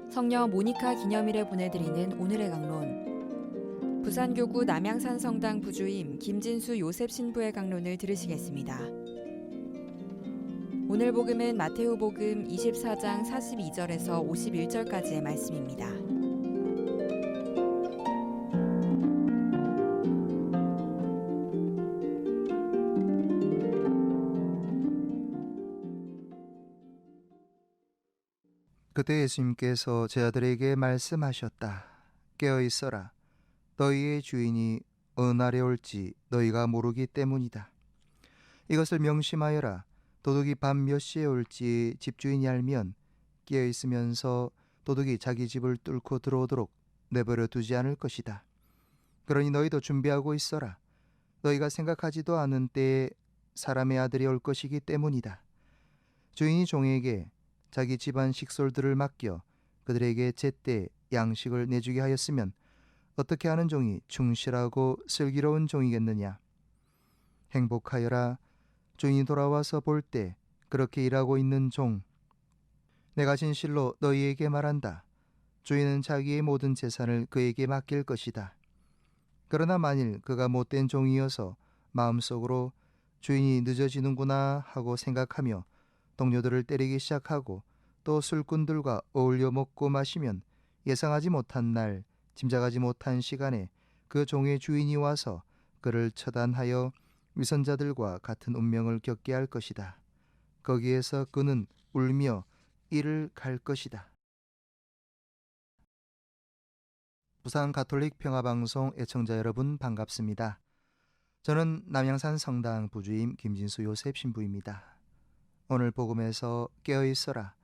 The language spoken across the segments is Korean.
성녀 모니카 기념일에 보내드리는 오늘의 강론. 부산교구 남양산 성당 부주임 김진수 요셉 신부의 강론을 들으시겠습니다. 오늘 복음은 마테오 복음 24장 42절에서 51절까지의 말씀입니다. 그때 예수님께서 제자들에게 말씀하셨다. 깨어 있어라. 너희의 주인이 어느 날에 올지 너희가 모르기 때문이다. 이것을 명심하여라. 도둑이 밤 몇 시에 올지 집주인이 알면 깨어 있으면서 도둑이 자기 집을 뚫고 들어오도록 내버려 두지 않을 것이다. 그러니 너희도 준비하고 있어라. 너희가 생각하지도 않은 때에 사람의 아들이 올 것이기 때문이다. 주인이 종에게 자기 집안 식솔들을 맡겨 그들에게 제때 양식을 내주게 하였으면 어떻게 하는 종이 충실하고 슬기로운 종이겠느냐. 행복하여라. 주인이 돌아와서 볼 때 그렇게 일하고 있는 종. 내가 진실로 너희에게 말한다. 주인은 자기의 모든 재산을 그에게 맡길 것이다. 그러나 만일 그가 못된 종이어서 마음속으로 주인이 늦어지는구나 하고 생각하며 동료들을 때리기 시작하고 또 술꾼들과 어울려 먹고 마시면 예상하지 못한 날, 짐작하지 못한 시간에 그 종의 주인이 와서 그를 처단하여 위선자들과 같은 운명을 겪게 할 것이다. 거기에서 그는 울며 이를 갈 것이다. 부산 가톨릭 평화방송 애청자 여러분 반갑습니다. 저는 남양산 성당 부주임 김진수 요셉 신부입니다. 오늘 복음에서 깨어있어라.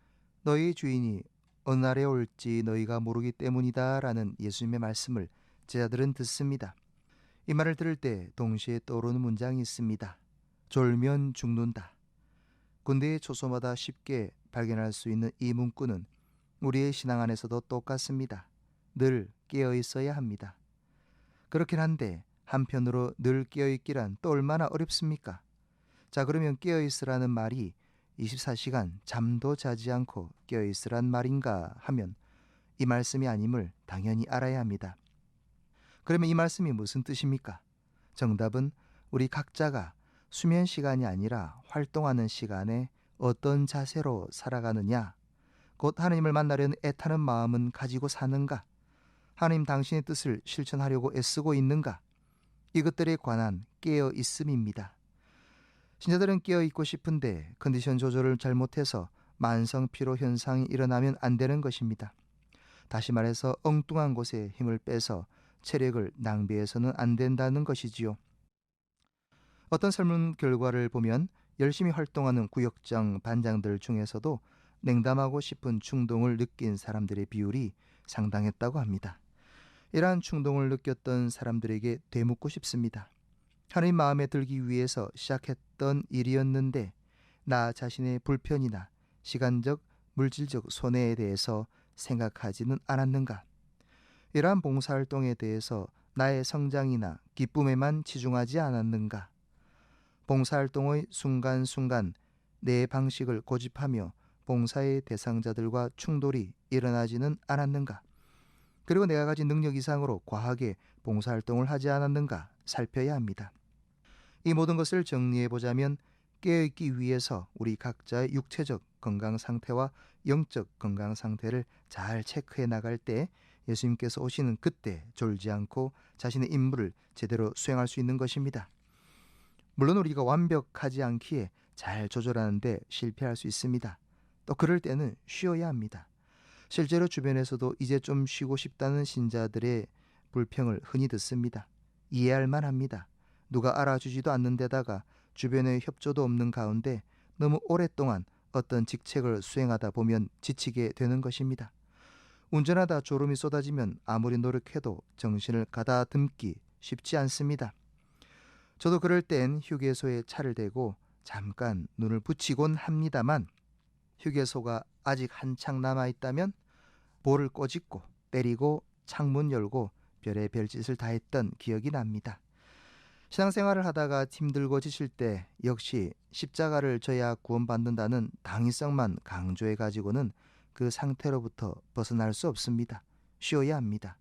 너희 주인이 어느 날에 올지 너희가 모르기 때문이다 라는 예수님의 말씀을 제자들은 듣습니다. 이 말을 들을 때 동시에 떠오르는 문장이 있습니다. 졸면 죽는다. 군대의 초소마다 쉽게 발견할 수 있는 이 문구는 우리의 신앙 안에서도 똑같습니다. 늘 깨어 있어야 합니다. 그렇긴 한데 한편으로 늘 깨어 있기란 또 얼마나 어렵습니까? 자, 그러면 깨어 있으라는 말이 24시간 잠도 자지 않고 깨어 있으란 말인가 하면 이 말씀이 아님을 당연히 알아야 합니다. 그러면 이 말씀이 무슨 뜻입니까? 정답은 우리 각자가 수면 시간이 아니라 활동하는 시간에 어떤 자세로 살아가느냐, 곧 하나님을 만나려는 애타는 마음은 가지고 사는가, 하나님 당신의 뜻을 실천하려고 애쓰고 있는가, 이것들에 관한 깨어 있음입니다. 신자들은 깨어 있고 싶은데 컨디션 조절을 잘못해서 만성 피로 현상이 일어나면 안 되는 것입니다. 다시 말해서 엉뚱한 곳에 힘을 빼서 체력을 낭비해서는 안 된다는 것이지요. 어떤 설문 결과를 보면 열심히 활동하는 구역장 반장들 중에서도 냉담하고 싶은 충동을 느낀 사람들의 비율이 상당했다고 합니다. 이러한 충동을 느꼈던 사람들에게 되묻고 싶습니다. 하나님 마음에 들기 위해서 시작했던 일이었는데 나 자신의 불편이나 시간적, 물질적 손해에 대해서 생각하지는 않았는가? 이러한 봉사활동에 대해서 나의 성장이나 기쁨에만 치중하지 않았는가? 봉사활동의 순간순간 내 방식을 고집하며 봉사의 대상자들과 충돌이 일어나지는 않았는가? 그리고 내가 가진 능력 이상으로 과하게 봉사활동을 하지 않았는가 살펴야 합니다. 이 모든 것을 정리해보자면 깨어있기 위해서 우리 각자의 육체적 건강 상태와 영적 건강 상태를 잘 체크해 나갈 때 예수님께서 오시는 그때 졸지 않고 자신의 임무를 제대로 수행할 수 있는 것입니다. 물론 우리가 완벽하지 않기에 잘 조절하는데 실패할 수 있습니다. 또 그럴 때는 쉬어야 합니다. 실제로 주변에서도 이제 좀 쉬고 싶다는 신자들의 불평을 흔히 듣습니다. 이해할 만합니다. 누가 알아주지도 않는 데다가 주변의 협조도 없는 가운데 너무 오랫동안 어떤 직책을 수행하다 보면 지치게 되는 것입니다. 운전하다 졸음이 쏟아지면 아무리 노력해도 정신을 가다듬기 쉽지 않습니다. 저도 그럴 땐 휴게소에 차를 대고 잠깐 눈을 붙이곤 합니다만 휴게소가 아직 한창 남아있다면 볼을 꼬집고 때리고 창문 열고 별의 별짓을 다 했던 기억이 납니다. 신앙생활을 하다가 힘들고 지칠 때 역시 십자가를 져야 구원받는다는 당위성만 강조해 가지고는 그 상태로부터 벗어날 수 없습니다. 쉬어야 합니다.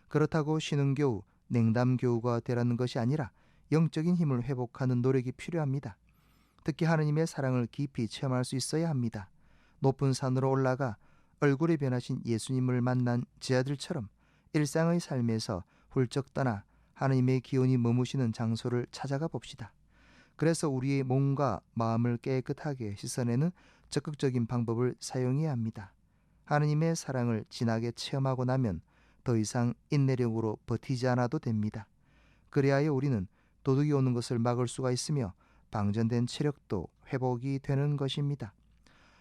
그렇다고 쉬는 겨우 냉담교우가 되라는 것이 아니라 영적인 힘을 회복하는 노력이 필요합니다. 특히 하느님의 사랑을 깊이 체험할 수 있어야 합니다. 높은 산으로 올라가 얼굴이 변하신 예수님을 만난 제자들처럼 일상의 삶에서 훌쩍 떠나 하느님의 기운이 머무시는 장소를 찾아가 봅시다. 그래서 우리의 몸과 마음을 깨끗하게 씻어내는 적극적인 방법을 사용해야 합니다. 하느님의 사랑을 진하게 체험하고 나면 더 이상 인내력으로 버티지 않아도 됩니다. 그래야 우리는 도둑이 오는 것을 막을 수가 있으며 방전된 체력도 회복이 되는 것입니다.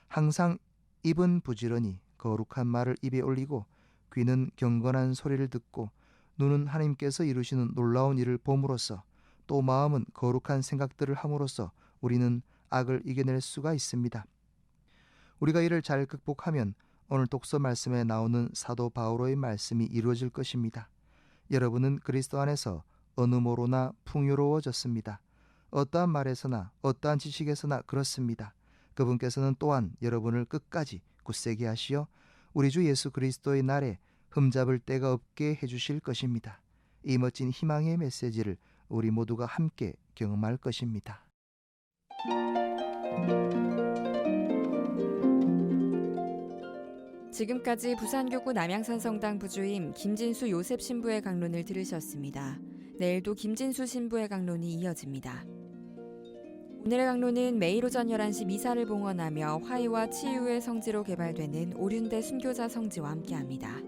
항상 입은 부지런히 거룩한 말을 입에 올리고 귀는 경건한 소리를 듣고 눈은 하나님께서 이루시는 놀라운 일을 봄으로써 또 마음은 거룩한 생각들을 함으로써 우리는 악을 이겨낼 수가 있습니다. 우리가 이를 잘 극복하면 오늘 독서 말씀에 나오는 사도 바오로의 말씀이 이루어질 것입니다. 여러분은 그리스도 안에서 어느 모로나 풍요로워졌습니다. 어떠한 말에서나 어떠한 지식에서나 그렇습니다. 그분께서는 또한 여러분을 끝까지 굳세게 하시어 우리 주 예수 그리스도의 날에 흠잡을 데가 없게 해주실 것입니다. 이 멋진 희망의 메시지를 우리 모두가 함께 경험할 것입니다. 지금까지 부산교구 남양산 성당 부주임 김진수 요셉 신부의 강론을 들으셨습니다. 내일도 김진수 신부의 강론이 이어집니다. 오늘의 강론은 매일 오전 11시 미사를 봉헌하며 화해와 치유의 성지로 개발되는 오륜대 순교자 성지와 함께합니다.